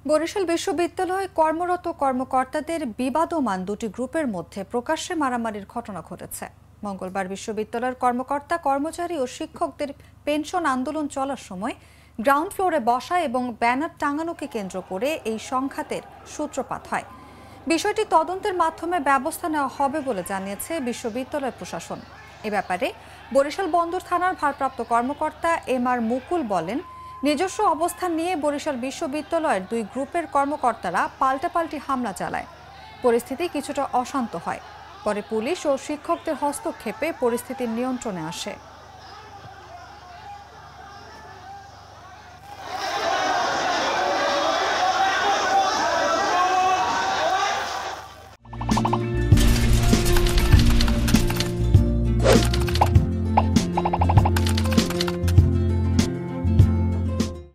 বরিশাল বিশ্ববিদ্যালয়ে কর্মরত কর্মকর্তাদের বিবাদমান দুটি গ্রুপের মধ্যে প্রকাশ্যে মারামারির ঘটনা ঘটেছে। মঙ্গলবার বিশ্ববিদ্যালয়ের কর্মকর্তা কর্মচারী ও শিক্ষকদের পেনশন আন্দোলন চলার সময় গ্রাউন্ড ফ্লোরে বসা এবং ব্যানার টাঙানোকে কেন্দ্র করে এই সংঘাতের সূত্রপাত হয়। বিষয়টি তদন্তের মাধ্যমে ব্যবস্থা নেওয়া হবে বলে জানিয়েছে বিশ্ববিদ্যালয় প্রশাসন। এ ব্যাপারে বরিশাল বন্দর থানার ভারপ্রাপ্ত কর্মকর্তা এম.আর. মুকুল বলেন, নিজস্ব অবস্থান নিয়ে বরিশাল বিশ্ববিদ্যালয়ের দুই গ্রুপের কর্মকর্তারা পাল্টাপাল্টি হামলা চালায়। পরিস্থিতি কিছুটা অশান্ত হয়। পরে পুলিশ ও শিক্ষকদের হস্তক্ষেপে পরিস্থিতি নিয়ন্ত্রণে আসে।